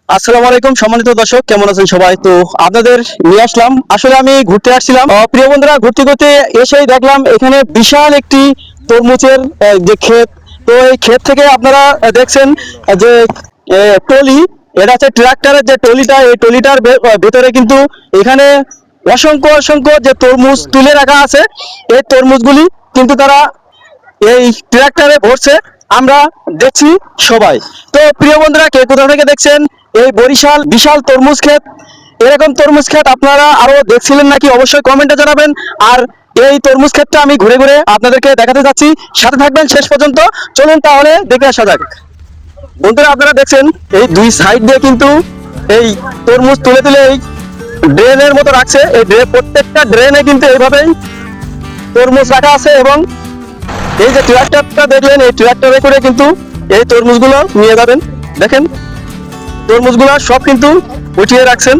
আসসালামু আলাইকুম সম্মানিত দর্শক, কেমন আছেন সবাই? তো আপনাদের নিয়ে আসলাম, আসলে আমি ঘুরতে আসছিলাম। প্রিয় বন্ধুরা, ঘুরতে ঘুরতে এসেই দেখলাম এখানে বিশাল একটি তরমুজের যে ক্ষেত। তো এই ক্ষেত থেকে আপনারা দেখছেন যে টলি, এটা হচ্ছে ট্রাক্টরের যে টলিটা, এই টলিটার ভেতরে কিন্তু এখানে অসংখ্য অসংখ্য যে তরমুজ তুলে রাখা আছে। এই তরমুজগুলি কিন্তু তারা এই ট্রাক্টরে ভরছে, আমরা দেখছি সবাই। তো প্রিয় বন্ধুরা, কে কোথা থেকে দেখছেন এই বরিশাল বিশাল তরমুজ ক্ষেত? এরকম তরমুজ ক্ষেত আপনারা আরো দেখছিলেন নাকি? অবশ্যই কমেন্টে জানাবেন। আর এই তরমুজ ক্ষেতটা আমি ঘুরে ঘুরে আপনাদেরকে দেখাতে যাচ্ছি, সাথে থাকবেন শেষ পর্যন্ত। চলুন তাহলে দেখে আসা যাক। বন্ধুরা, আপনারা দেখছেন এই দুই সাইড দিয়ে কিন্তু এই তরমুজ তুলে তুলে এই ড্রেনের মতো রাখছে। এই প্রত্যেকটা ড্রেনে কিন্তু এইভাবেই তরমুজ রাখা আছে, এবং এই যে ট্রাক্টরটা দেখলেন, এই ট্রাক্টরে করে কিন্তু এই তরমুজগুলো নিয়ে যাবেন। দেখেন তরমুজগুলো সব কিন্তু উঠিয়ে রাখছেন।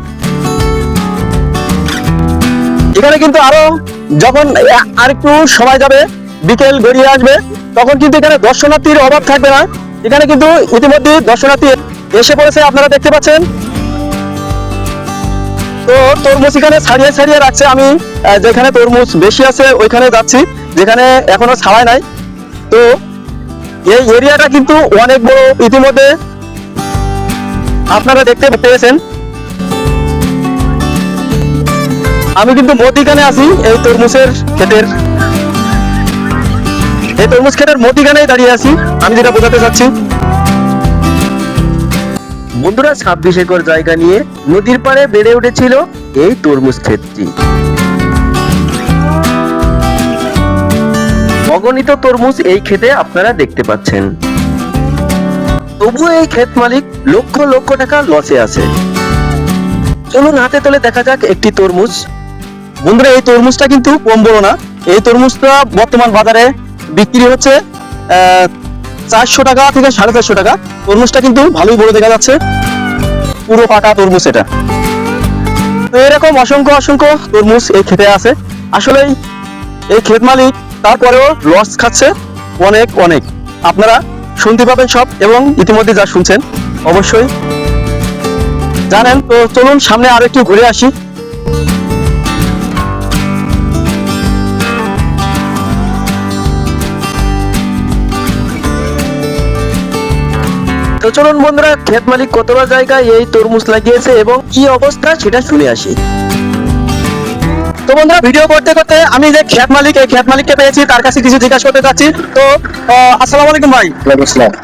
এখানে কিন্তু আরো যখন আরেকটু সময় যাবে, বিকেল গড়িয়ে আসবে, তখন কিন্তু এখানে দর্শনার্থীর অভাব থাকবে না। এখানে কিন্তু ইতিমধ্যে দর্শনার্থী এসে পড়েছে, আপনারা দেখতে পাচ্ছেন। তো তরমুজ এখানে ছাড়িয়ে ছাড়িয়ে রাখছে। আমি যেখানে তরমুজ বেশি আছে ওইখানে যাচ্ছি, যেখানে এখনো ছাড়াই নাই। তো এই এরিয়াটা কিন্তু অনেক বড়, ইতিমধ্যে আপনারা দেখতে পেয়েছেন। আমি কিন্তু মধ্যিখানে আছি এই তরমুজের ক্ষেতের, এই তরমুজ ক্ষেতের মধ্যিখানেই দাঁড়িয়ে আছি, আমি যেটা বোঝাতে চাচ্ছি। বন্ধুরা, 26 একর জায়গা নিয়ে নদীর পাড়ে বেড়ে উঠেছিল এই তরমুজ ক্ষেতটি। অগণিত তরমুজ এই ক্ষেতে আপনারা দেখতে পাচ্ছেন। তবুও এই ক্ষেত মালিক লক্ষ লক্ষ টাকা লসে আছে। চলুন হাতে তোলে দেখা যাক একটি তরমুজ। বন্ধুরা, এই তরমুজটা কিন্তু কম বড় না। এই তরমুজটা বর্তমান বাজারে বিক্রি হচ্ছে 400 টাকা থেকে 450 টাকা। তরমুজটা কিন্তু ভালোই বড় দেখা যাচ্ছে, পুরো পাকা তরমুজ এটা। তো এরকম অসংখ্য অসংখ্য তরমুজ এই ক্ষেতে আছে। আসলেই এই ক্ষেত মালিক তারপরেও লস খাচ্ছে অনেক অনেক। আপনারা শুনতে পাবেন সব, এবং ইতিমধ্যে যা শুনছেন অবশ্যই জানেন। তো চলুন সামনে আরো একটু ঘুরে আসি। তো চলুন বন্ধুরা, ক্ষেত মালিক কতটা জায়গায় এই তরমুজ লাগিয়েছে এবং কি অবস্থা সেটা শুনে আসি। তো বন্ধুরা, ভিডিও করতে করতে আমি যে ক্ষেত মালিক, এই ক্ষেত মালিককে পেয়েছি, তার কাছে কিছু জিজ্ঞাসা করতে চাচ্ছি। তো আসসালামু আলাইকুম ভাই।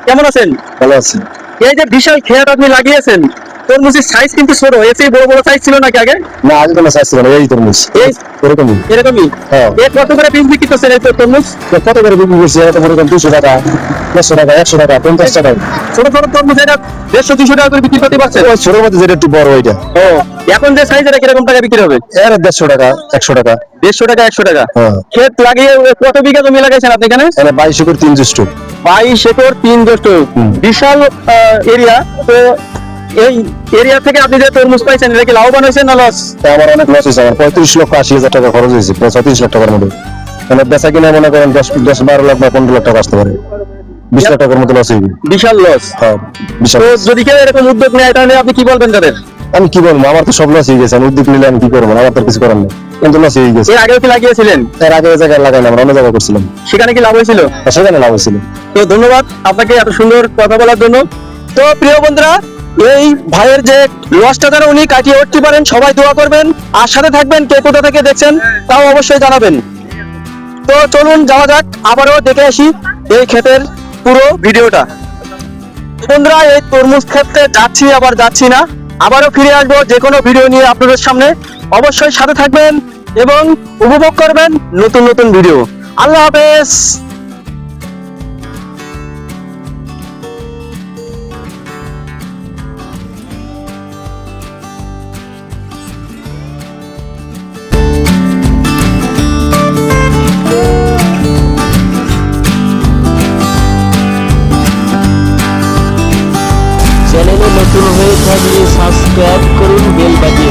কেমন আছেন? ভালো আছি। এই যে বিশাল ক্ষেত আপনি লাগিয়েছেন, তরমুজের সাইজ কিন্তু ছোট, এর চেয়ে বড় বড় সাইজ ছিল নাকি আগে? না, আগে কোনো সাইজ ছিল না, এই তরমুজ এই এরকমই। এরকমই? হ্যাঁ। এর কত করে পিস বিক্রি করছেন এই তরমুজ? কত করে বিক্রি করছি? এটা মনে করেন 200 টাকা, 100 টাকা, 100 টাকা, 50 টাকা। ছোট ছোট তরমুজ এটা 150-200 টাকা করে বিক্রি করতে পারছেন? ওই ছোটোর মধ্যে যেটা একটু বড় ওইটা। ও, এখন যে সাইজ এটা কিরকম টাকা বিক্রি হবে? এর 150 টাকা, 100 টাকা। 150 টাকা, 100 টাকা। হ্যাঁ। ক্ষেত লাগিয়ে কত বিঘা জমি লাগাইছেন আপনি এখানে? এখানে 22 একর 3 জ্যৈষ্ঠ। 22 একর 3 জ্যৈষ্ঠ, বিশাল এরিয়া। তো এই এরিয়া থেকে আপনি যে তরমুজ পাইছেন, এটা কি লাভবান হয়েছে না লস? আমার অনেক লস হয়েছে। আমার 35,80,000 টাকা খরচ হয়েছে, প্রায় 36 লাখ টাকার মতো। মানে বেচা কিনা মনে করেন 10-12 লাখ বা 15 লাখ টাকা আসতে পারে। 20 লাখ টাকার মতো লস হইবে। বিশাল লস। হ্যাঁ, বিশাল। তো যদি কেউ এরকম উদ্যোগ নেয়, এটা নিয়ে আপনি কি বলবেন তাদের? আমি কি বলবো, আমার তো সব লস হয়ে গেছে। আমি উদ্যোগ নিলে আমি কি করবো, আমার তো কিছু করার নেই, কিন্তু লস হয়ে গেছে। এর আগেও কি লাগিয়েছিলেন? এর আগে ওই জায়গায় লাগাই না, আমরা অন্য জায়গায় করছিলাম, সেখানে কি লাভ হয়েছিল? সেখানে লাভ হয়েছিল। তো ধন্যবাদ আপনাকে এত সুন্দর কথা বলার জন্য। তো প্রিয় বন্ধুরা, এই ভাইয়ের যে লসটা যেন উনি কাটিয়ে উঠতে পারেন, সবাই দোয়া করবেন। আর সাথে থাকবেন, কে কোথা থেকে দেখছেন তাও অবশ্যই জানাবেন। তো চলুন যাওয়া যাক, আবারও দেখে আসি এই ক্ষেতের পুরো ভিডিওটা। বন্ধুরা, এই তরমুজ ক্ষেত্রে যাচ্ছি আবার যাচ্ছি না, আবারও ফিরে আসবো যে কোনো ভিডিও নিয়ে আপনাদের সামনে। অবশ্যই সাথে থাকবেন এবং উপভোগ করবেন নতুন নতুন ভিডিও। আল্লাহ হাফেজ। চ্যানেলে নতুন হয়ে থাকলে সাবস্ক্রাইব করুন, বেল বাজিয়ে